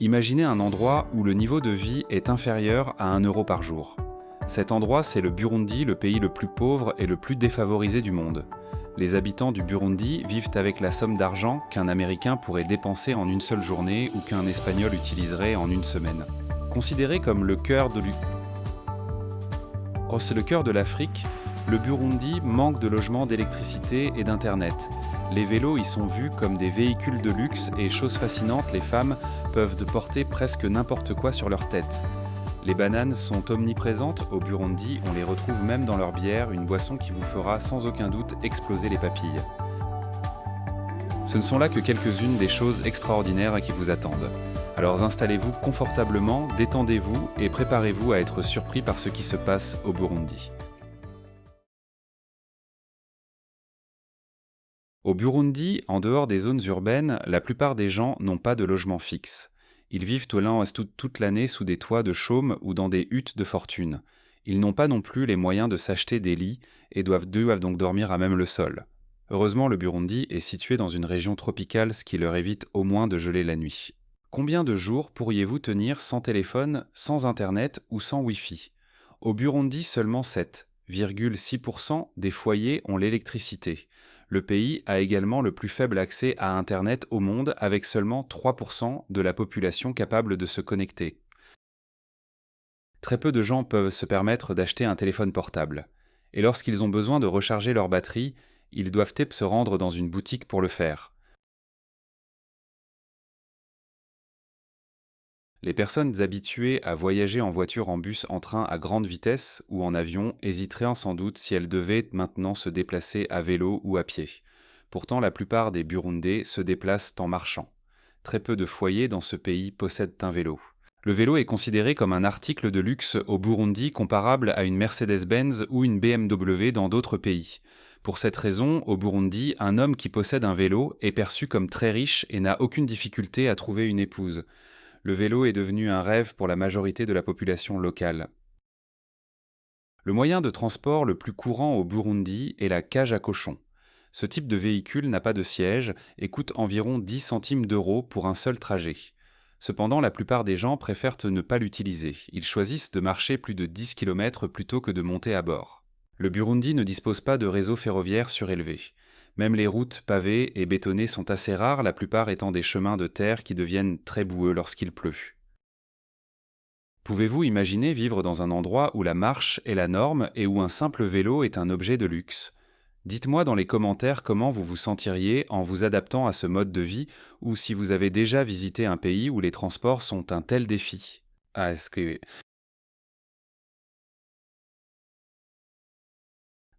Imaginez un endroit où le niveau de vie est inférieur à 1 € par jour. Cet endroit, c'est le Burundi, le pays le plus pauvre et le plus défavorisé du monde. Les habitants du Burundi vivent avec la somme d'argent qu'un Américain pourrait dépenser en une seule journée ou qu'un Espagnol utiliserait en une semaine. Considéré comme c'est le cœur de l'Afrique, le Burundi manque de logements, d'électricité et d'internet. Les vélos y sont vus comme des véhicules de luxe et, chose fascinante, les femmes peuvent porter presque n'importe quoi sur leur tête. Les bananes sont omniprésentes au Burundi, on les retrouve même dans leur bière, une boisson qui vous fera sans aucun doute exploser les papilles. Ce ne sont là que quelques-unes des choses extraordinaires qui vous attendent. Alors installez-vous confortablement, détendez-vous et préparez-vous à être surpris par ce qui se passe au Burundi. Au Burundi, en dehors des zones urbaines, la plupart des gens n'ont pas de logement fixe. Ils vivent toute l'année sous des toits de chaume ou dans des huttes de fortune. Ils n'ont pas non plus les moyens de s'acheter des lits et doivent donc dormir à même le sol. Heureusement, le Burundi est situé dans une région tropicale, ce qui leur évite au moins de geler la nuit. Combien de jours pourriez-vous tenir sans téléphone, sans internet ou sans Wi-Fi ? Au Burundi, seulement 7,6% des foyers ont l'électricité. Le pays a également le plus faible accès à Internet au monde, avec seulement 3% de la population capable de se connecter. Très peu de gens peuvent se permettre d'acheter un téléphone portable. Et lorsqu'ils ont besoin de recharger leur batterie, ils doivent se rendre dans une boutique pour le faire. Les personnes habituées à voyager en voiture, en bus, en train à grande vitesse ou en avion hésiteraient sans doute si elles devaient maintenant se déplacer à vélo ou à pied. Pourtant, la plupart des Burundais se déplacent en marchant. Très peu de foyers dans ce pays possèdent un vélo. Le vélo est considéré comme un article de luxe au Burundi comparable à une Mercedes-Benz ou une BMW dans d'autres pays. Pour cette raison, au Burundi, un homme qui possède un vélo est perçu comme très riche et n'a aucune difficulté à trouver une épouse. Le vélo est devenu un rêve pour la majorité de la population locale. Le moyen de transport le plus courant au Burundi est la cage à cochons. Ce type de véhicule n'a pas de siège et coûte environ 10 centimes d'euros pour un seul trajet. Cependant, la plupart des gens préfèrent ne pas l'utiliser. Ils choisissent de marcher plus de 10 km plutôt que de monter à bord. Le Burundi ne dispose pas de réseau ferroviaire surélevé. Même les routes pavées et bétonnées sont assez rares, la plupart étant des chemins de terre qui deviennent très boueux lorsqu'il pleut. Pouvez-vous imaginer vivre dans un endroit où la marche est la norme et où un simple vélo est un objet de luxe ? Dites-moi dans les commentaires comment vous vous sentiriez en vous adaptant à ce mode de vie ou si vous avez déjà visité un pays où les transports sont un tel défi.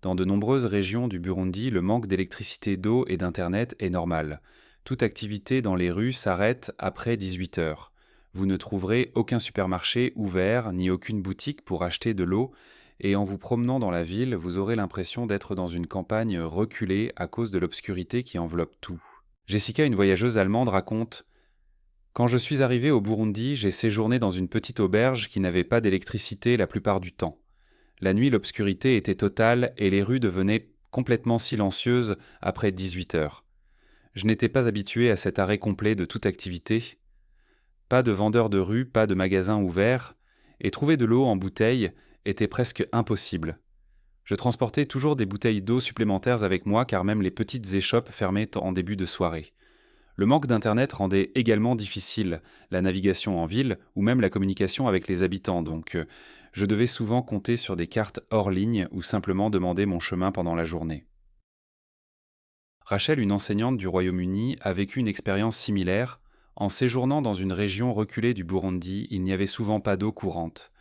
Dans de nombreuses régions du Burundi, le manque d'électricité, d'eau et d'internet est normal. Toute activité dans les rues s'arrête après 18 heures. Vous ne trouverez aucun supermarché ouvert ni aucune boutique pour acheter de l'eau et en vous promenant dans la ville, vous aurez l'impression d'être dans une campagne reculée à cause de l'obscurité qui enveloppe tout. Jessica, une voyageuse allemande, raconte: Quand je suis arrivée au Burundi, j'ai séjourné dans une petite auberge qui n'avait pas d'électricité la plupart du temps. La nuit, l'obscurité était totale et les rues devenaient complètement silencieuses après 18 heures. Je n'étais pas habitué à cet arrêt complet de toute activité. Pas de vendeurs de rue, pas de magasins ouverts, et trouver de l'eau en bouteille était presque impossible. Je transportais toujours des bouteilles d'eau supplémentaires avec moi car même les petites échoppes fermaient en début de soirée. Le manque d'internet rendait également difficile la navigation en ville ou même la communication avec les habitants, donc je devais souvent compter sur des cartes hors ligne ou simplement demander mon chemin pendant la journée. Rachel, une enseignante du Royaume-Uni, a vécu une expérience similaire. En séjournant dans une région reculée du Burundi, il n'y avait souvent pas d'eau courante.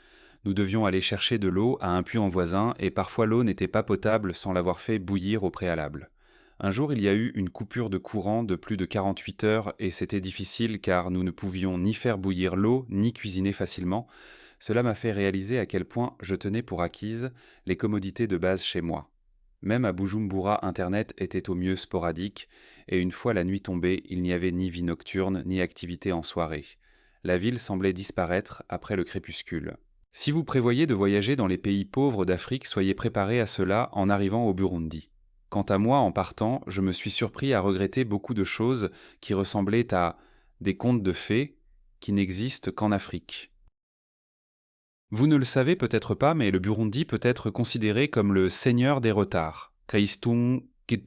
Nous devions aller chercher de l'eau à un puits voisin et parfois l'eau n'était pas potable sans l'avoir fait bouillir au préalable. Un jour, il y a eu une coupure de courant de plus de 48 heures et c'était difficile car nous ne pouvions ni faire bouillir l'eau ni cuisiner facilement. Cela m'a fait réaliser à quel point je tenais pour acquises les commodités de base chez moi. Même à Bujumbura, Internet était au mieux sporadique et une fois la nuit tombée, il n'y avait ni vie nocturne ni activité en soirée. La ville semblait disparaître après le crépuscule. Si vous prévoyez de voyager dans les pays pauvres d'Afrique, soyez préparés à cela en arrivant au Burundi. Quant à moi, en partant, je me suis surpris à regretter beaucoup de choses qui ressemblaient à des contes de fées qui n'existe qu'en Afrique. Vous ne le savez peut-être pas, mais le Burundi peut être considéré comme le seigneur des retards. Kaistung Kit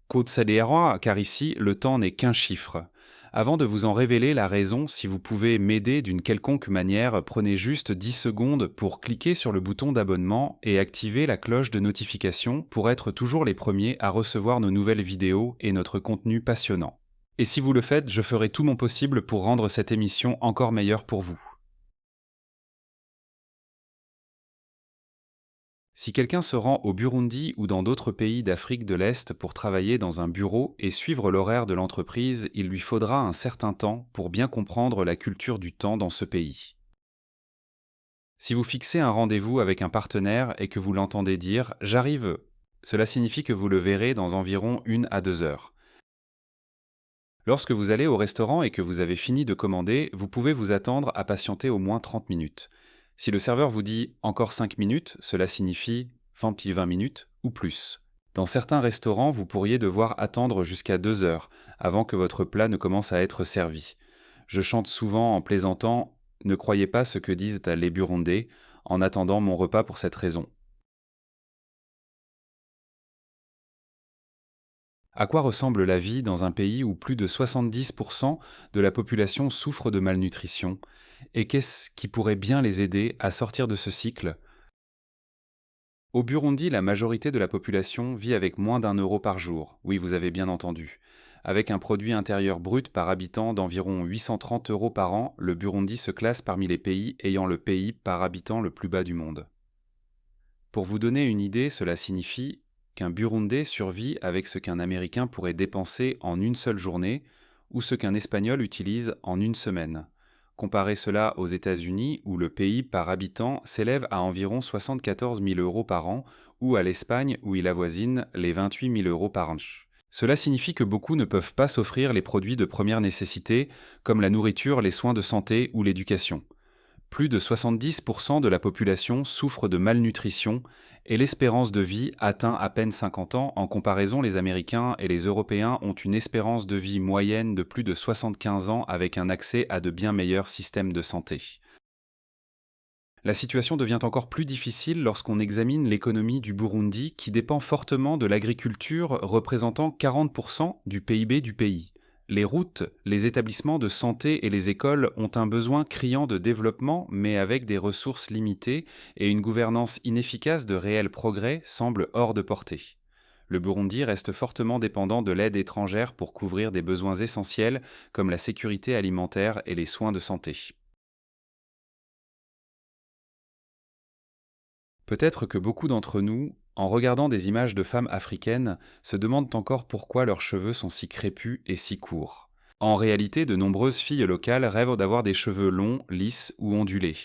Kotsadera, car ici, le temps n'est qu'un chiffre. Avant de vous en révéler la raison, si vous pouvez m'aider d'une quelconque manière, prenez juste 10 secondes pour cliquer sur le bouton d'abonnement et activer la cloche de notification pour être toujours les premiers à recevoir nos nouvelles vidéos et notre contenu passionnant. Et si vous le faites, je ferai tout mon possible pour rendre cette émission encore meilleure pour vous. Si quelqu'un se rend au Burundi ou dans d'autres pays d'Afrique de l'Est pour travailler dans un bureau et suivre l'horaire de l'entreprise, il lui faudra un certain temps pour bien comprendre la culture du temps dans ce pays. Si vous fixez un rendez-vous avec un partenaire et que vous l'entendez dire « j'arrive », cela signifie que vous le verrez dans environ 1 à 2 heures. Lorsque vous allez au restaurant et que vous avez fini de commander, vous pouvez vous attendre à patienter au moins 30 minutes. Si le serveur vous dit « encore 5 minutes », cela signifie « 20 minutes » ou plus. Dans certains restaurants, vous pourriez devoir attendre jusqu'à 2 heures avant que votre plat ne commence à être servi. Je chante souvent en plaisantant « ne croyez pas ce que disent les Burundais en attendant mon repas pour cette raison ». À quoi ressemble la vie dans un pays où plus de 70% de la population souffre de malnutrition? Et qu'est-ce qui pourrait bien les aider à sortir de ce cycle? Au Burundi, la majorité de la population vit avec moins d'1 euro par jour. Oui, vous avez bien entendu. Avec un produit intérieur brut par habitant d'environ 830 euros par an, le Burundi se classe parmi les pays ayant le PIB par habitant le plus bas du monde. Pour vous donner une idée, cela signifie qu'un Burundais survit avec ce qu'un Américain pourrait dépenser en une seule journée ou ce qu'un Espagnol utilise en une semaine. Comparez cela aux États-Unis où le PIB par habitant s'élève à environ 74 000 euros par an ou à l'Espagne où il avoisine les 28 000 euros par an. Cela signifie que beaucoup ne peuvent pas s'offrir les produits de première nécessité comme la nourriture, les soins de santé ou l'éducation. Plus de 70% de la population souffre de malnutrition et l'espérance de vie atteint à peine 50 ans. En comparaison, les Américains et les Européens ont une espérance de vie moyenne de plus de 75 ans avec un accès à de bien meilleurs systèmes de santé. La situation devient encore plus difficile lorsqu'on examine l'économie du Burundi qui dépend fortement de l'agriculture représentant 40% du PIB du pays. Les routes, les établissements de santé et les écoles ont un besoin criant de développement, mais avec des ressources limitées et une gouvernance inefficace, de réels progrès semblent hors de portée. Le Burundi reste fortement dépendant de l'aide étrangère pour couvrir des besoins essentiels comme la sécurité alimentaire et les soins de santé. Peut-être que beaucoup d'entre nous, en regardant des images de femmes africaines, se demandent encore pourquoi leurs cheveux sont si crépus et si courts. En réalité, de nombreuses filles locales rêvent d'avoir des cheveux longs, lisses ou ondulés.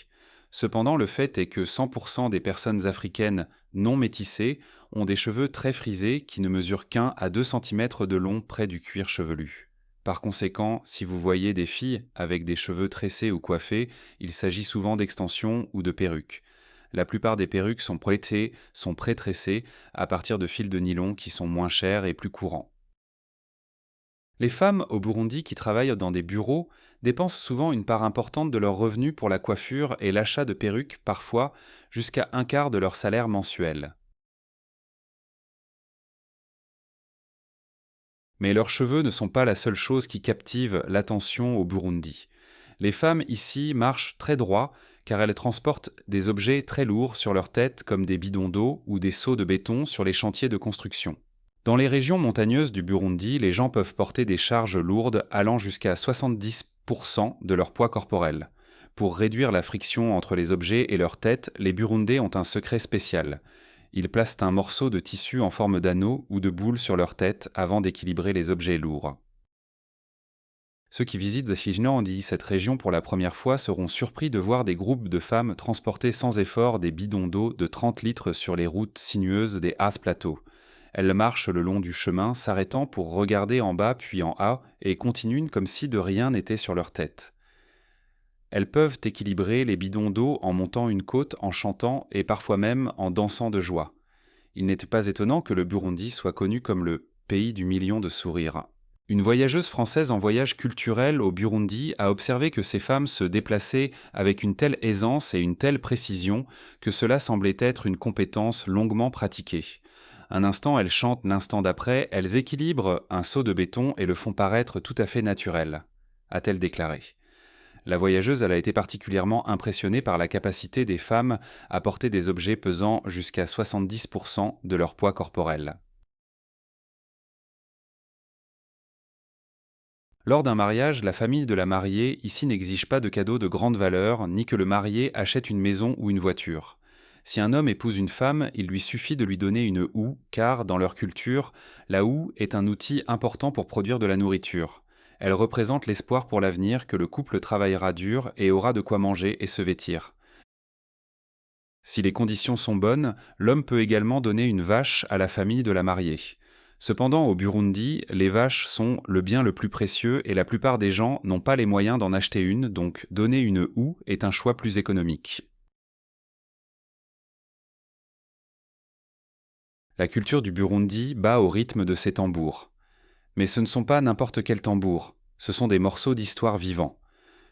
Cependant, le fait est que 100% des personnes africaines non métissées ont des cheveux très frisés qui ne mesurent qu'1 à 2 cm de long près du cuir chevelu. Par conséquent, si vous voyez des filles avec des cheveux tressés ou coiffés, il s'agit souvent d'extensions ou de perruques. La plupart des perruques sont pré-tressées à partir de fils de nylon qui sont moins chers et plus courants. Les femmes au Burundi qui travaillent dans des bureaux dépensent souvent une part importante de leurs revenus pour la coiffure et l'achat de perruques, parfois jusqu'à 1/4 de leur salaire mensuel. Mais leurs cheveux ne sont pas la seule chose qui captive l'attention au Burundi. Les femmes ici marchent très droit car elles transportent des objets très lourds sur leur tête comme des bidons d'eau ou des seaux de béton sur les chantiers de construction. Dans les régions montagneuses du Burundi, les gens peuvent porter des charges lourdes allant jusqu'à 70% de leur poids corporel. Pour réduire la friction entre les objets et leur tête, les Burundais ont un secret spécial. Ils placent un morceau de tissu en forme d'anneau ou de boule sur leur tête avant d'équilibrer les objets lourds. Ceux qui visitent Zafijnandi, cette région pour la première fois, seront surpris de voir des groupes de femmes transporter sans effort des bidons d'eau de 30 litres sur les routes sinueuses des Has Plateaux. Elles marchent le long du chemin, s'arrêtant pour regarder en bas puis en haut et continuent comme si de rien n'était sur leur tête. Elles peuvent équilibrer les bidons d'eau en montant une côte, en chantant et parfois même en dansant de joie. Il n'était pas étonnant que le Burundi soit connu comme le pays du million de sourires. Une voyageuse française en voyage culturel au Burundi a observé que ces femmes se déplaçaient avec une telle aisance et une telle précision que cela semblait être une compétence longuement pratiquée. Un instant elles chantent, l'instant d'après, elles équilibrent un seau de béton et le font paraître tout à fait naturel, a-t-elle déclaré. La voyageuse elle a été particulièrement impressionnée par la capacité des femmes à porter des objets pesant jusqu'à 70% de leur poids corporel. Lors d'un mariage, la famille de la mariée ici n'exige pas de cadeaux de grande valeur, ni que le marié achète une maison ou une voiture. Si un homme épouse une femme, il lui suffit de lui donner une houe, car, dans leur culture, la houe est un outil important pour produire de la nourriture. Elle représente l'espoir pour l'avenir que le couple travaillera dur et aura de quoi manger et se vêtir. Si les conditions sont bonnes, l'homme peut également donner une vache à la famille de la mariée. Cependant, au Burundi, les vaches sont le bien le plus précieux et la plupart des gens n'ont pas les moyens d'en acheter une, donc donner une houe est un choix plus économique. La culture du Burundi bat au rythme de ses tambours. Mais ce ne sont pas n'importe quels tambours, ce sont des morceaux d'histoire vivants.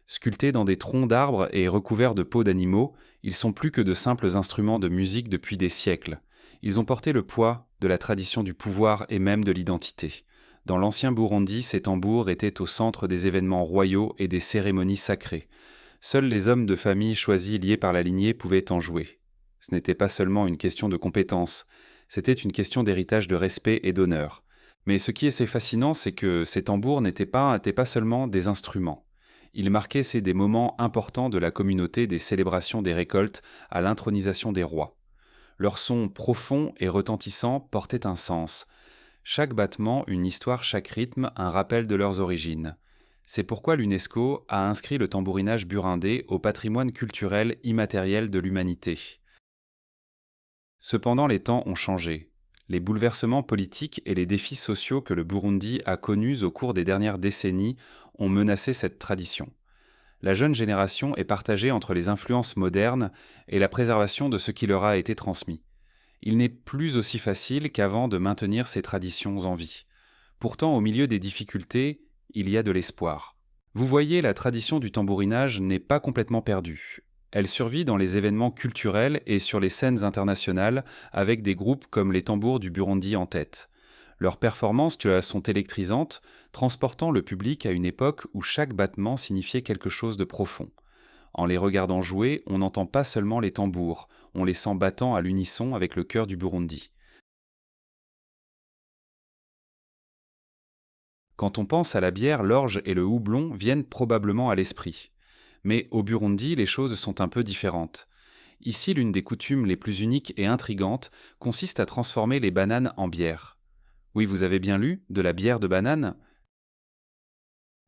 Sculptés dans des troncs d'arbres et recouverts de peaux d'animaux, ils sont plus que de simples instruments de musique depuis des siècles. Ils ont porté le poids de la tradition du pouvoir et même de l'identité. Dans l'ancien Burundi, ces tambours étaient au centre des événements royaux et des cérémonies sacrées. Seuls les hommes de famille choisis liés par la lignée pouvaient en jouer. Ce n'était pas seulement une question de compétence, c'était une question d'héritage de respect et d'honneur. Mais ce qui est assez fascinant, c'est que ces tambours n'étaient pas seulement des instruments. Ils marquaient des moments importants de la communauté des célébrations des récoltes à l'intronisation des rois. Leur son profond et retentissant portait un sens. Chaque battement, une histoire, chaque rythme, un rappel de leurs origines. C'est pourquoi l'UNESCO a inscrit le tambourinage burundais au patrimoine culturel immatériel de l'humanité. Cependant, les temps ont changé. Les bouleversements politiques et les défis sociaux que le Burundi a connus au cours des dernières décennies ont menacé cette tradition. La jeune génération est partagée entre les influences modernes et la préservation de ce qui leur a été transmis. Il n'est plus aussi facile qu'avant de maintenir ces traditions en vie. Pourtant, au milieu des difficultés, il y a de l'espoir. Vous voyez, la tradition du tambourinage n'est pas complètement perdue. Elle survit dans les événements culturels et sur les scènes internationales avec des groupes comme les Tambours du Burundi en tête. Leurs performances sont électrisantes, transportant le public à une époque où chaque battement signifiait quelque chose de profond. En les regardant jouer, on n'entend pas seulement les tambours, on les sent battant à l'unisson avec le cœur du Burundi. Quand on pense à la bière, l'orge et le houblon viennent probablement à l'esprit. Mais au Burundi, les choses sont un peu différentes. Ici, l'une des coutumes les plus uniques et intrigantes consiste à transformer les bananes en bière. Oui, vous avez bien lu, de la bière de banane.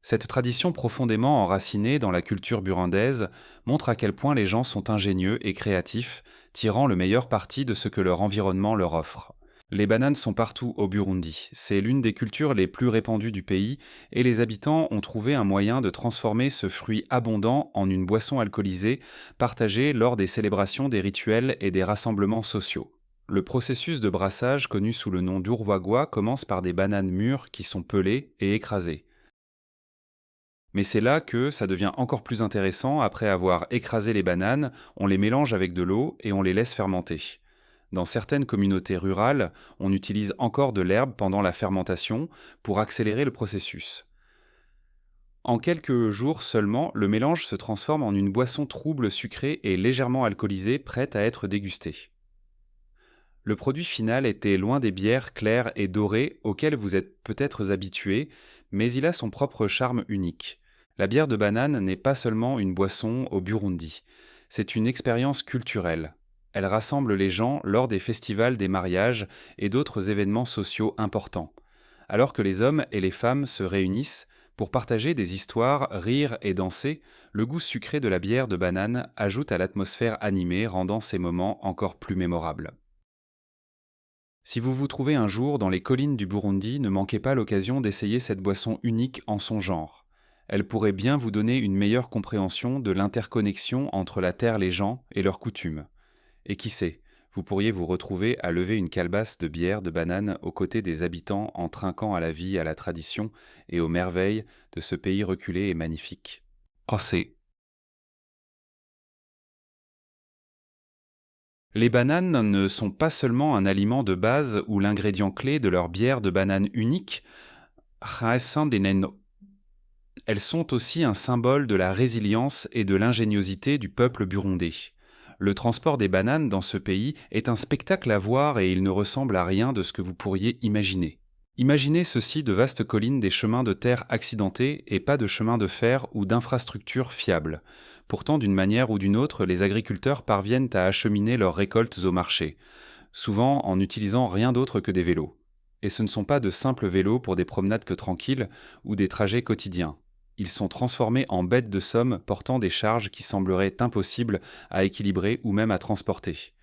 Cette tradition profondément enracinée dans la culture burundaise montre à quel point les gens sont ingénieux et créatifs, tirant le meilleur parti de ce que leur environnement leur offre. Les bananes sont partout au Burundi, c'est l'une des cultures les plus répandues du pays et les habitants ont trouvé un moyen de transformer ce fruit abondant en une boisson alcoolisée partagée lors des célébrations, des rituels et des rassemblements sociaux. Le processus de brassage, connu sous le nom d'urwagwa, commence par des bananes mûres qui sont pelées et écrasées. Mais c'est là que ça devient encore plus intéressant. Après avoir écrasé les bananes, on les mélange avec de l'eau et on les laisse fermenter. Dans certaines communautés rurales, on utilise encore de l'herbe pendant la fermentation pour accélérer le processus. En quelques jours seulement, le mélange se transforme en une boisson trouble sucrée et légèrement alcoolisée prête à être dégustée. Le produit final était loin des bières claires et dorées auxquelles vous êtes peut-être habitués, mais il a son propre charme unique. La bière de banane n'est pas seulement une boisson au Burundi, c'est une expérience culturelle. Elle rassemble les gens lors des festivals, des mariages et d'autres événements sociaux importants, alors que les hommes et les femmes se réunissent pour partager des histoires, rire et danser. Le goût sucré de la bière de banane ajoute à l'atmosphère animée, rendant ces moments encore plus mémorables. Si vous vous trouvez un jour dans les collines du Burundi, ne manquez pas l'occasion d'essayer cette boisson unique en son genre. Elle pourrait bien vous donner une meilleure compréhension de l'interconnexion entre la terre, les gens et leurs coutumes. Et qui sait, Vous pourriez vous retrouver à lever une calebasse de bière de banane aux côtés des habitants en trinquant à la vie, à la tradition et aux merveilles de ce pays reculé et magnifique. Oh, c'est... Les bananes ne sont pas seulement un aliment de base ou l'ingrédient clé de leur bière de banane unique. Elles sont aussi un symbole de la résilience et de l'ingéniosité du peuple burundais. Le transport des bananes dans ce pays est un spectacle à voir et il ne ressemble à rien de ce que vous pourriez imaginer. Imaginez ceci de vastes collines, des chemins de terre accidentés et pas de chemins de fer ou d'infrastructures fiables. Pourtant, d'une manière ou d'une autre, les agriculteurs parviennent à acheminer leurs récoltes au marché, souvent en n'utilisant rien d'autre que des vélos. Et ce ne sont pas de simples vélos pour des promenades que tranquilles ou des trajets quotidiens. Ils sont transformés en bêtes de somme portant des charges qui sembleraient impossibles à équilibrer ou même à transporter.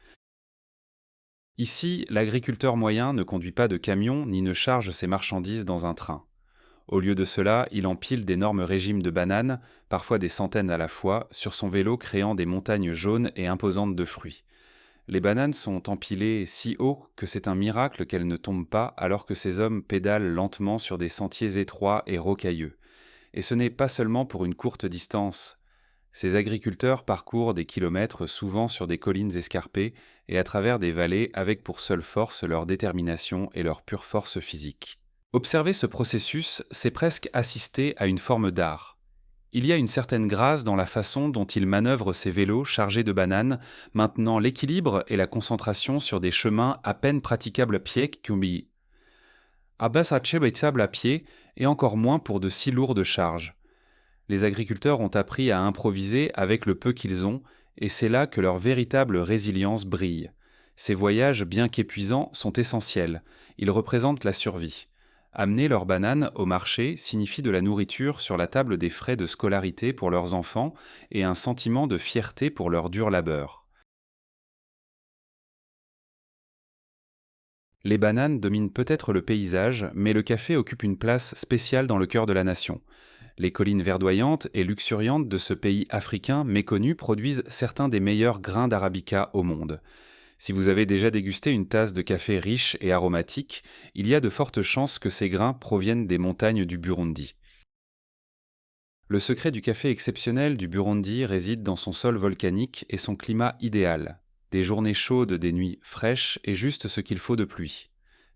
Ici, l'agriculteur moyen ne conduit pas de camion ni ne charge ses marchandises dans un train. Au lieu de cela, il empile d'énormes régimes de bananes, parfois des centaines à la fois, sur son vélo créant des montagnes jaunes et imposantes de fruits. Les bananes sont empilées si haut que c'est un miracle qu'elles ne tombent pas alors que ces hommes pédalent lentement sur des sentiers étroits et rocailleux. Et ce n'est pas seulement pour une courte distance. Ces agriculteurs parcourent des kilomètres souvent sur des collines escarpées et à travers des vallées avec pour seule force leur détermination et leur pure force physique. Observer ce processus, c'est presque assister à une forme d'art. Il y a une certaine grâce dans la façon dont ils manœuvrent ces vélos chargés de bananes, maintenant l'équilibre et la concentration sur des chemins à peine praticables à pied, à pied et encore moins pour de si lourdes charges. Les agriculteurs ont appris à improviser avec le peu qu'ils ont, et c'est là que leur véritable résilience brille. Ces voyages, bien qu'épuisants, sont essentiels. Ils représentent la survie. Amener leurs bananes au marché signifie de la nourriture sur la table, des frais de scolarité pour leurs enfants et un sentiment de fierté pour leur dur labeur. Les bananes dominent peut-être le paysage, mais le café occupe une place spéciale dans le cœur de la nation. Les collines verdoyantes et luxuriantes de ce pays africain méconnu produisent certains des meilleurs grains d'arabica au monde. Si vous avez déjà dégusté une tasse de café riche et aromatique, il y a de fortes chances que ces grains proviennent des montagnes du Burundi. Le secret du café exceptionnel du Burundi réside dans son sol volcanique et son climat idéal. Des journées chaudes, des nuits fraîches et juste ce qu'il faut de pluie.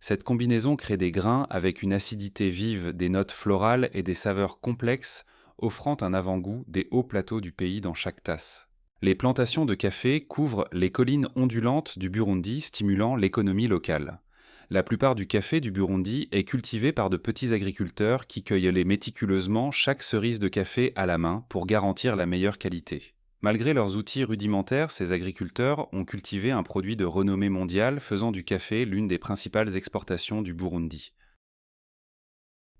Cette combinaison crée des grains avec une acidité vive, des notes florales et des saveurs complexes, offrant un avant-goût des hauts plateaux du pays dans chaque tasse. Les plantations de café couvrent les collines ondulantes du Burundi, stimulant l'économie locale. La plupart du café du Burundi est cultivé par de petits agriculteurs qui cueillent méticuleusement chaque cerise de café à la main pour garantir la meilleure qualité. Malgré leurs outils rudimentaires, ces agriculteurs ont cultivé un produit de renommée mondiale, faisant du café l'une des principales exportations du Burundi.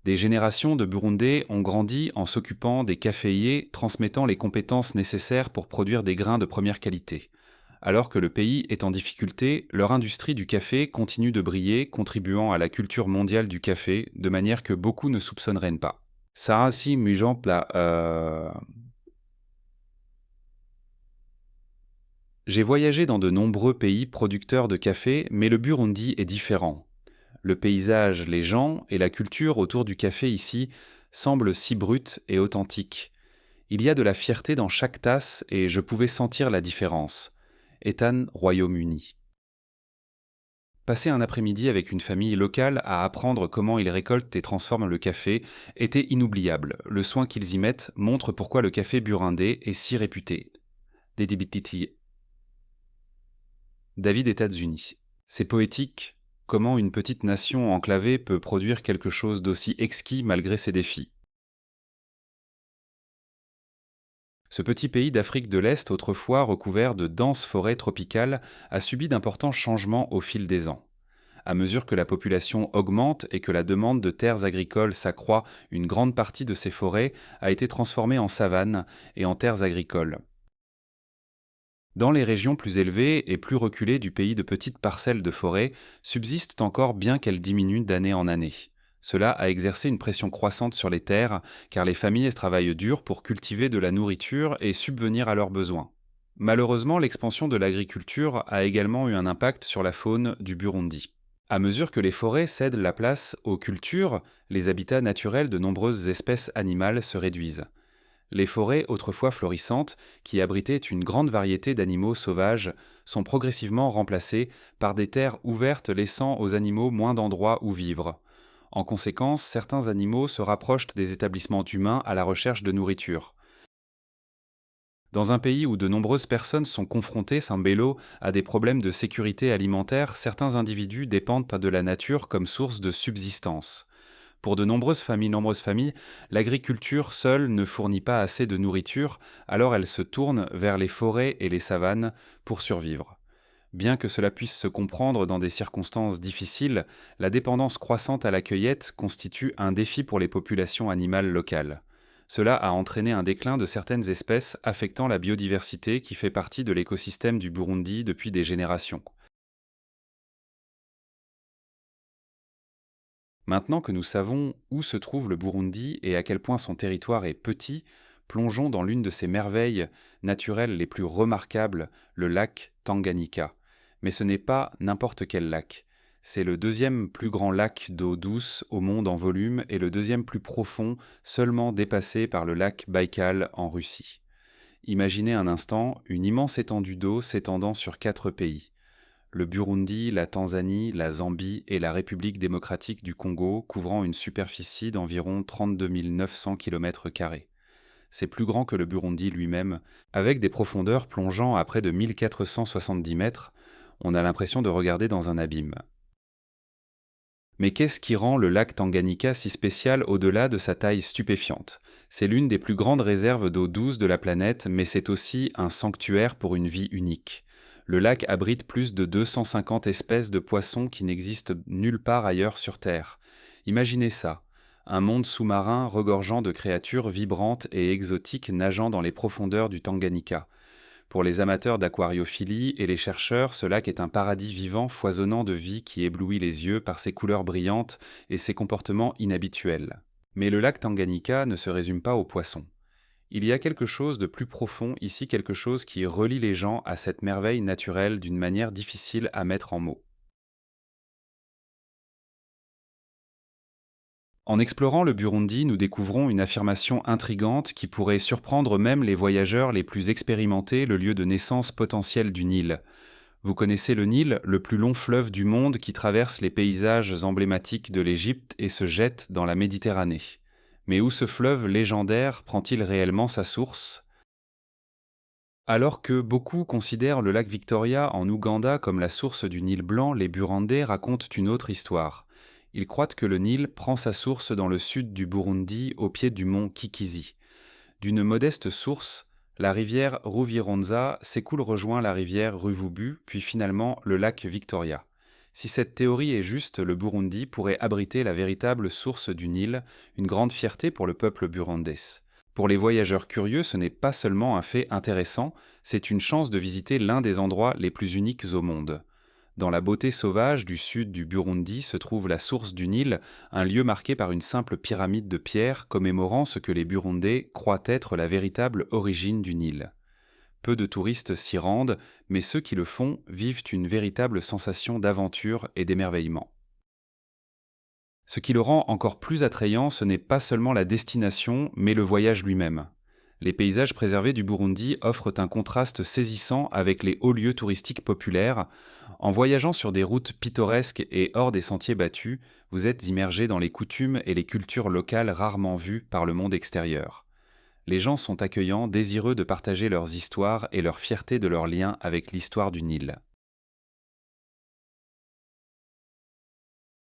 Des générations de Burundais ont grandi en s'occupant des caféiers, transmettant les compétences nécessaires pour produire des grains de première qualité. Alors que le pays est en difficulté, leur industrie du café continue de briller, contribuant à la culture mondiale du café de manière que beaucoup ne soupçonneraient pas. Sarasi Mujampla, J'ai voyagé dans de nombreux pays producteurs de café, mais le Burundi est différent. Le paysage, les gens et la culture autour du café ici semblent si bruts et authentiques. Il y a de la fierté dans chaque tasse et je pouvais sentir la différence. Ethan, Royaume-Uni. Passer un après-midi avec une famille locale à apprendre comment ils récoltent et transforment le café était inoubliable. Le soin qu'ils y mettent montre pourquoi le café burundais est si réputé. David, États-Unis. C'est poétique. Comment une petite nation enclavée peut produire quelque chose d'aussi exquis malgré ses défis. Ce petit pays d'Afrique de l'Est, autrefois recouvert de denses forêts tropicales, a subi d'importants changements au fil des ans. À mesure que la population augmente et que la demande de terres agricoles s'accroît, une grande partie de ces forêts a été transformée en savanes et en terres agricoles. Dans les régions plus élevées et plus reculées du pays, de petites parcelles de forêt subsistent encore bien qu'elles diminuent d'année en année. Cela a exercé une pression croissante sur les terres, car les familles travaillent dur pour cultiver de la nourriture et subvenir à leurs besoins. Malheureusement, l'expansion de l'agriculture a également eu un impact sur la faune du Burundi. À mesure que les forêts cèdent la place aux cultures, les habitats naturels de nombreuses espèces animales se réduisent. Les forêts, autrefois florissantes, qui abritaient une grande variété d'animaux sauvages, sont progressivement remplacées par des terres ouvertes laissant aux animaux moins d'endroits où vivre. En conséquence, certains animaux se rapprochent des établissements humains à la recherche de nourriture. Dans un pays où de nombreuses personnes sont confrontées, Sambello, à des problèmes de sécurité alimentaire, certains individus dépendent de la nature comme source de subsistance. Pour de nombreuses familles, l'agriculture seule ne fournit pas assez de nourriture, alors elles se tournent vers les forêts et les savanes pour survivre. Bien que cela puisse se comprendre dans des circonstances difficiles, la dépendance croissante à la cueillette constitue un défi pour les populations animales locales. Cela a entraîné un déclin de certaines espèces affectant la biodiversité qui fait partie de l'écosystème du Burundi depuis des générations. Maintenant que nous savons où se trouve le Burundi et à quel point son territoire est petit, plongeons dans l'une de ses merveilles naturelles les plus remarquables, le lac Tanganyika. Mais ce n'est pas n'importe quel lac. C'est le deuxième plus grand lac d'eau douce au monde en volume et le deuxième plus profond, seulement dépassé par le lac Baïkal en Russie. Imaginez un instant une immense étendue d'eau s'étendant sur 4 pays: le Burundi, la Tanzanie, la Zambie et la République démocratique du Congo, couvrant une superficie d'environ 32 900 km². C'est plus grand que le Burundi lui-même, avec des profondeurs plongeant à près de 1470 mètres. On a l'impression de regarder dans un abîme. Mais qu'est-ce qui rend le lac Tanganyika si spécial au-delà de sa taille stupéfiante? C'est l'une des plus grandes réserves d'eau douce de la planète, mais c'est aussi un sanctuaire pour une vie unique. Le lac abrite plus de 250 espèces de poissons qui n'existent nulle part ailleurs sur Terre. Imaginez ça, un monde sous-marin regorgeant de créatures vibrantes et exotiques nageant dans les profondeurs du Tanganyika. Pour les amateurs d'aquariophilie et les chercheurs, ce lac est un paradis vivant foisonnant de vie qui éblouit les yeux par ses couleurs brillantes et ses comportements inhabituels. Mais le lac Tanganyika ne se résume pas aux poissons. Il y a quelque chose de plus profond ici, quelque chose qui relie les gens à cette merveille naturelle d'une manière difficile à mettre en mots. En explorant le Burundi, nous découvrons une affirmation intrigante qui pourrait surprendre même les voyageurs les plus expérimentés, le lieu de naissance potentiel du Nil. Vous connaissez le Nil, le plus long fleuve du monde qui traverse les paysages emblématiques de l'Égypte et se jette dans la Méditerranée. Mais où ce fleuve légendaire prend-il réellement sa source? Alors que beaucoup considèrent le lac Victoria en Ouganda comme la source du Nil blanc, les Burundais racontent une autre histoire. Ils croient que le Nil prend sa source dans le sud du Burundi, au pied du mont Kikizi. D'une modeste source, la rivière Ruvironza s'écoule rejoint la rivière Ruvubu, puis finalement le lac Victoria. Si cette théorie est juste, le Burundi pourrait abriter la véritable source du Nil, une grande fierté pour le peuple burundais. Pour les voyageurs curieux, ce n'est pas seulement un fait intéressant, c'est une chance de visiter l'un des endroits les plus uniques au monde. Dans la beauté sauvage du sud du Burundi se trouve la source du Nil, un lieu marqué par une simple pyramide de pierre commémorant ce que les Burundais croient être la véritable origine du Nil. Peu de touristes s'y rendent, mais ceux qui le font vivent une véritable sensation d'aventure et d'émerveillement. Ce qui le rend encore plus attrayant, ce n'est pas seulement la destination, mais le voyage lui-même. Les paysages préservés du Burundi offrent un contraste saisissant avec les hauts lieux touristiques populaires. En voyageant sur des routes pittoresques et hors des sentiers battus, vous êtes immergé dans les coutumes et les cultures locales rarement vues par le monde extérieur. Les gens sont accueillants, désireux de partager leurs histoires et leur fierté de leur lien avec l'histoire du Nil.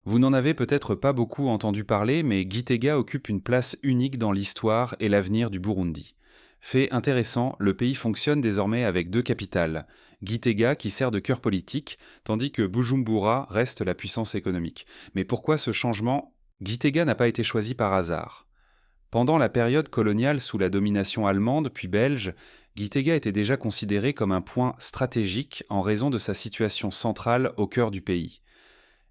Vous n'en avez peut-être pas beaucoup entendu parler, mais Gitega occupe une place unique dans l'histoire et l'avenir du Burundi. Fait intéressant, le pays fonctionne désormais avec 2 capitales, Gitega qui sert de cœur politique, tandis que Bujumbura reste la puissance économique. Mais pourquoi ce changement? Gitega n'a pas été choisi par hasard. Pendant la période coloniale sous la domination allemande puis belge, Gitega était déjà considéré comme un point stratégique en raison de sa situation centrale au cœur du pays.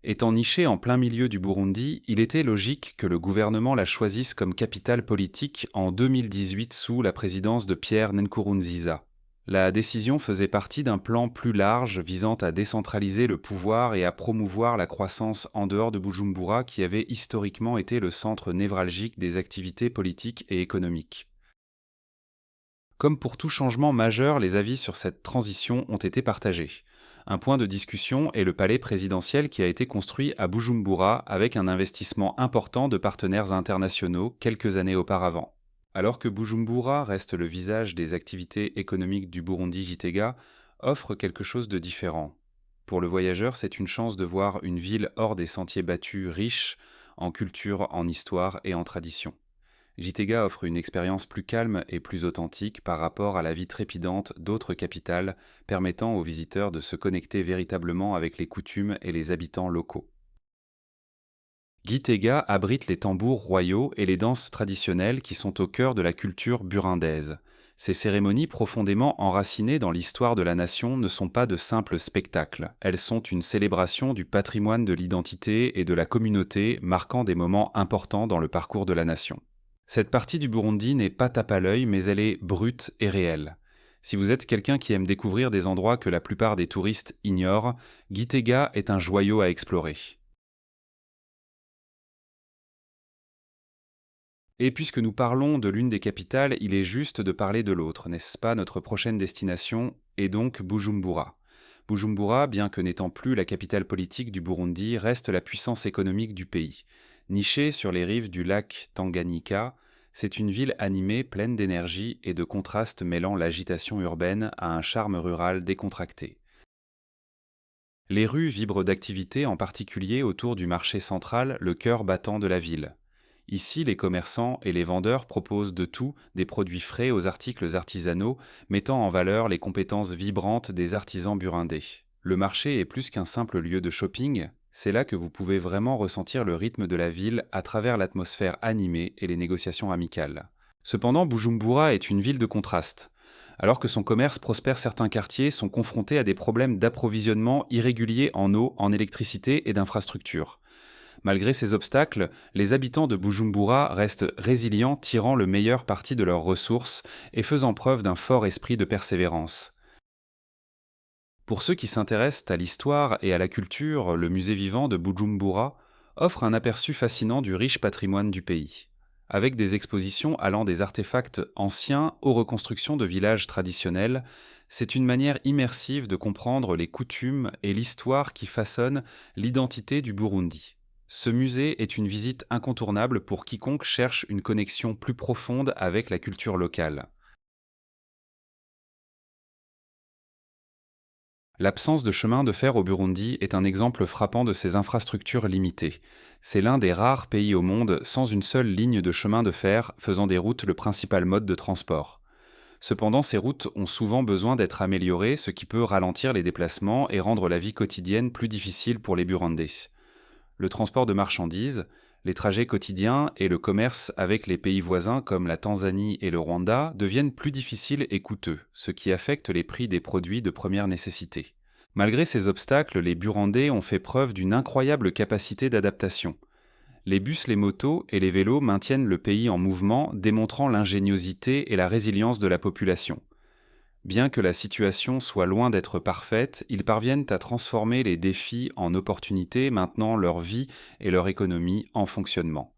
Étant niché en plein milieu du Burundi, il était logique que le gouvernement la choisisse comme capitale politique en 2018 sous la présidence de Pierre Nkurunziza. La décision faisait partie d'un plan plus large visant à décentraliser le pouvoir et à promouvoir la croissance en dehors de Bujumbura qui avait historiquement été le centre névralgique des activités politiques et économiques. Comme pour tout changement majeur, les avis sur cette transition ont été partagés. Un point de discussion est le palais présidentiel qui a été construit à Bujumbura avec un investissement important de partenaires internationaux quelques années auparavant. Alors que Bujumbura reste le visage des activités économiques du Burundi Gitega, offre quelque chose de différent. Pour le voyageur, c'est une chance de voir une ville hors des sentiers battus, riche en culture, en histoire et en tradition. Gitega offre une expérience plus calme et plus authentique par rapport à la vie trépidante d'autres capitales, permettant aux visiteurs de se connecter véritablement avec les coutumes et les habitants locaux. Gitega abrite les tambours royaux et les danses traditionnelles qui sont au cœur de la culture burundaise. Ces cérémonies profondément enracinées dans l'histoire de la nation ne sont pas de simples spectacles, elles sont une célébration du patrimoine de l'identité et de la communauté, marquant des moments importants dans le parcours de la nation. Cette partie du Burundi n'est pas tape à l'œil, mais elle est brute et réelle. Si vous êtes quelqu'un qui aime découvrir des endroits que la plupart des touristes ignorent, Gitega est un joyau à explorer. Et puisque nous parlons de l'une des capitales, il est juste de parler de l'autre, n'est-ce pas? Notre prochaine destination est donc Bujumbura. Bujumbura, bien que n'étant plus la capitale politique du Burundi, reste la puissance économique du pays. Nichée sur les rives du lac Tanganyika, c'est une ville animée, pleine d'énergie et de contrastes mêlant l'agitation urbaine à un charme rural décontracté. Les rues vibrent d'activités, en particulier autour du marché central, le cœur battant de la ville. Ici, les commerçants et les vendeurs proposent de tout, des produits frais aux articles artisanaux, mettant en valeur les compétences vibrantes des artisans burundais. Le marché est plus qu'un simple lieu de shopping, c'est là que vous pouvez vraiment ressentir le rythme de la ville à travers l'atmosphère animée et les négociations amicales. Cependant, Bujumbura est une ville de contraste. Alors que son commerce prospère, certains quartiers sont confrontés à des problèmes d'approvisionnement irréguliers en eau, en électricité et d'infrastructures. Malgré ces obstacles, les habitants de Bujumbura restent résilients, tirant le meilleur parti de leurs ressources et faisant preuve d'un fort esprit de persévérance. Pour ceux qui s'intéressent à l'histoire et à la culture, le musée vivant de Bujumbura offre un aperçu fascinant du riche patrimoine du pays. Avec des expositions allant des artefacts anciens aux reconstructions de villages traditionnels, c'est une manière immersive de comprendre les coutumes et l'histoire qui façonnent l'identité du Burundi. Ce musée est une visite incontournable pour quiconque cherche une connexion plus profonde avec la culture locale. L'absence de chemin de fer au Burundi est un exemple frappant de ces infrastructures limitées. C'est l'un des rares pays au monde sans une seule ligne de chemin de fer, faisant des routes le principal mode de transport. Cependant, ces routes ont souvent besoin d'être améliorées, ce qui peut ralentir les déplacements et rendre la vie quotidienne plus difficile pour les Burundais. Le transport de marchandises, les trajets quotidiens et le commerce avec les pays voisins comme la Tanzanie et le Rwanda deviennent plus difficiles et coûteux, ce qui affecte les prix des produits de première nécessité. Malgré ces obstacles, les Burundais ont fait preuve d'une incroyable capacité d'adaptation. Les bus, les motos et les vélos maintiennent le pays en mouvement, démontrant l'ingéniosité et la résilience de la population. Bien que la situation soit loin d'être parfaite, ils parviennent à transformer les défis en opportunités, maintenant leur vie et leur économie en fonctionnement.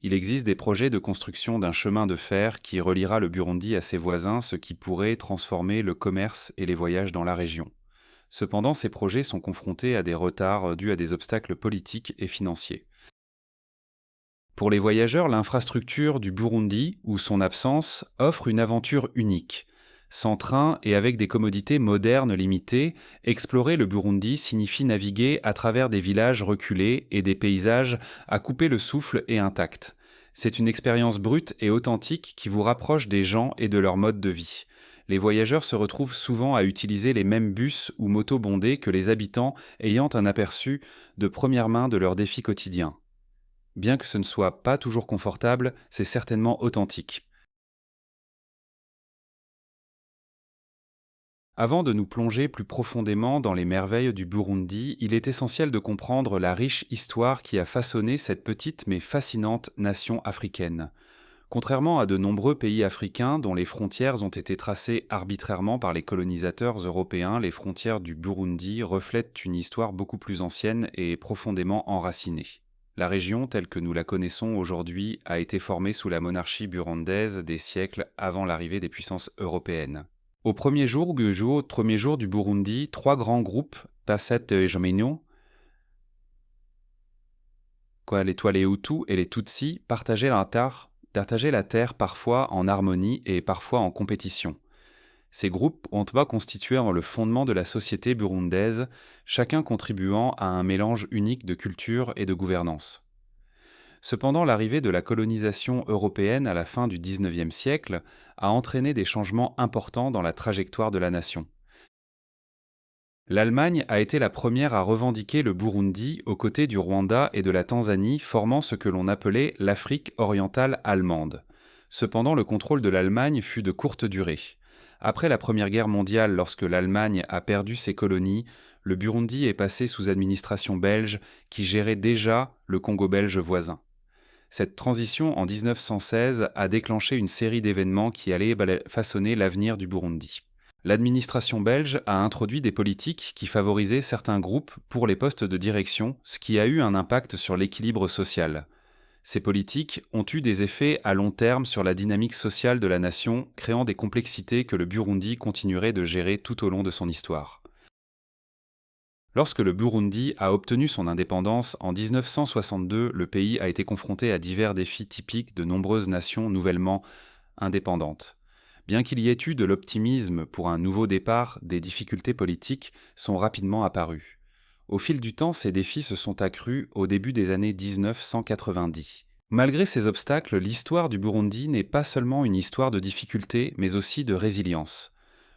Il existe des projets de construction d'un chemin de fer qui reliera le Burundi à ses voisins, ce qui pourrait transformer le commerce et les voyages dans la région. Cependant, ces projets sont confrontés à des retards dus à des obstacles politiques et financiers. Pour les voyageurs, l'infrastructure du Burundi, ou son absence, offre une aventure unique. Sans train et avec des commodités modernes limitées, explorer le Burundi signifie naviguer à travers des villages reculés et des paysages à couper le souffle et intacts. C'est une expérience brute et authentique qui vous rapproche des gens et de leur mode de vie. Les voyageurs se retrouvent souvent à utiliser les mêmes bus ou motos bondés que les habitants, ayant un aperçu de première main de leurs défis quotidiens. Bien que ce ne soit pas toujours confortable, c'est certainement authentique. Avant de nous plonger plus profondément dans les merveilles du Burundi, il est essentiel de comprendre la riche histoire qui a façonné cette petite mais fascinante nation africaine. Contrairement à de nombreux pays africains dont les frontières ont été tracées arbitrairement par les colonisateurs européens, les frontières du Burundi reflètent une histoire beaucoup plus ancienne et profondément enracinée. La région, telle que nous la connaissons aujourd'hui, a été formée sous la monarchie burundaise des siècles avant l'arrivée des puissances européennes. Au premier jour du Burundi, trois grands groupes, Tasset et Jomenyo, les Hutus et les Tutsis, partageaient la terre parfois en harmonie et parfois en compétition. Ces groupes ont pas constitué le fondement de la société burundaise, chacun contribuant à un mélange unique de culture et de gouvernance. Cependant, l'arrivée de la colonisation européenne à la fin du XIXe siècle a entraîné des changements importants dans la trajectoire de la nation. L'Allemagne a été la première à revendiquer le Burundi aux côtés du Rwanda et de la Tanzanie, formant ce que l'on appelait l'Afrique orientale allemande. Cependant, le contrôle de l'Allemagne fut de courte durée. Après la Première Guerre mondiale, lorsque l'Allemagne a perdu ses colonies, le Burundi est passé sous administration belge qui gérait déjà le Congo belge voisin. Cette transition en 1916 a déclenché une série d'événements qui allaient façonner l'avenir du Burundi. L'administration belge a introduit des politiques qui favorisaient certains groupes pour les postes de direction, ce qui a eu un impact sur l'équilibre social. Ces politiques ont eu des effets à long terme sur la dynamique sociale de la nation, créant des complexités que le Burundi continuerait de gérer tout au long de son histoire. Lorsque le Burundi a obtenu son indépendance en 1962, le pays a été confronté à divers défis typiques de nombreuses nations nouvellement indépendantes. Bien qu'il y ait eu de l'optimisme pour un nouveau départ, des difficultés politiques sont rapidement apparues. Au fil du temps, ces défis se sont accrus au début des années 1990. Malgré ces obstacles, l'histoire du Burundi n'est pas seulement une histoire de difficultés, mais aussi de résilience.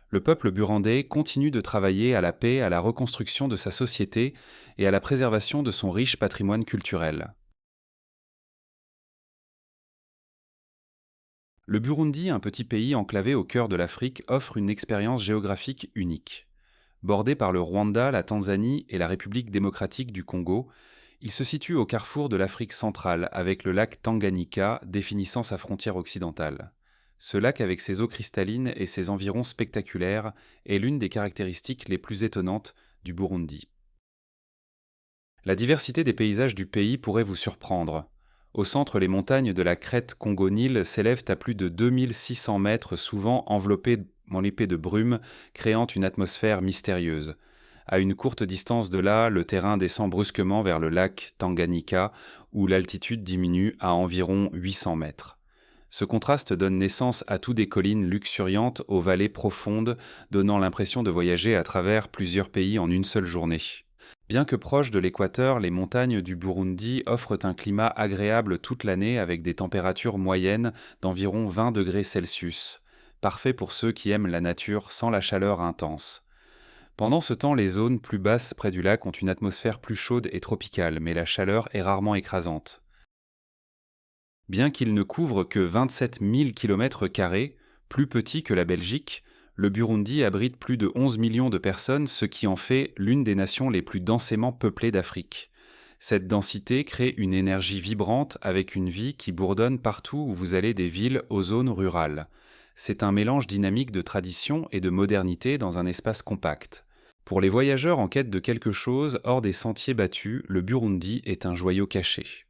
Le peuple burundais continue de travailler à la paix, à la reconstruction de sa société et à la préservation de son riche patrimoine culturel. Le Burundi, un petit pays enclavé au cœur de l'Afrique, offre une expérience géographique unique. Bordé par le Rwanda, la Tanzanie et la République démocratique du Congo, il se situe au carrefour de l'Afrique centrale, avec le lac Tanganyika définissant sa frontière occidentale. Ce lac, avec ses eaux cristallines et ses environs spectaculaires, est l'une des caractéristiques les plus étonnantes du Burundi. La diversité des paysages du pays pourrait vous surprendre. Au centre, les montagnes de la crête Congo-Nil s'élèvent à plus de 2600 mètres, souvent enveloppées de brume, créant une atmosphère mystérieuse. À une courte distance de là, le terrain descend brusquement vers le lac Tanganyika, où l'altitude diminue à environ 800 mètres. Ce contraste donne naissance à tout des collines luxuriantes aux vallées profondes, donnant l'impression de voyager à travers plusieurs pays en une seule journée. Bien que proches de l'équateur, les montagnes du Burundi offrent un climat agréable toute l'année avec des températures moyennes d'environ 20 degrés Celsius, parfait pour ceux qui aiment la nature sans la chaleur intense. Pendant ce temps, les zones plus basses près du lac ont une atmosphère plus chaude et tropicale, mais la chaleur est rarement écrasante. Bien qu'il ne couvre que 27 000 km², plus petit que la Belgique, le Burundi abrite plus de 11 millions de personnes, ce qui en fait l'une des nations les plus densément peuplées d'Afrique. Cette densité crée une énergie vibrante avec une vie qui bourdonne partout où vous allez des villes aux zones rurales. C'est un mélange dynamique de tradition et de modernité dans un espace compact. Pour les voyageurs en quête de quelque chose hors des sentiers battus, le Burundi est un joyau caché.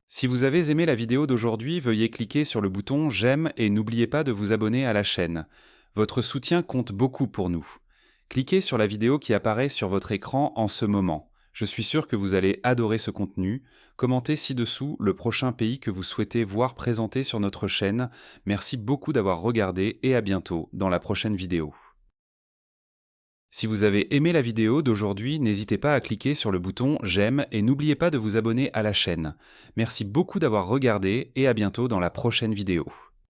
Si vous avez aimé la vidéo d'aujourd'hui, veuillez cliquer sur le bouton j'aime et n'oubliez pas de vous abonner à la chaîne. Votre soutien compte beaucoup pour nous. Cliquez sur la vidéo qui apparaît sur votre écran en ce moment. Je suis sûr que vous allez adorer ce contenu. Commentez ci-dessous le prochain pays que vous souhaitez voir présenté sur notre chaîne. Merci beaucoup d'avoir regardé et à bientôt dans la prochaine vidéo. Si vous avez aimé la vidéo d'aujourd'hui, n'hésitez pas à cliquer sur le bouton j'aime et n'oubliez pas de vous abonner à la chaîne. Merci beaucoup d'avoir regardé et à bientôt dans la prochaine vidéo.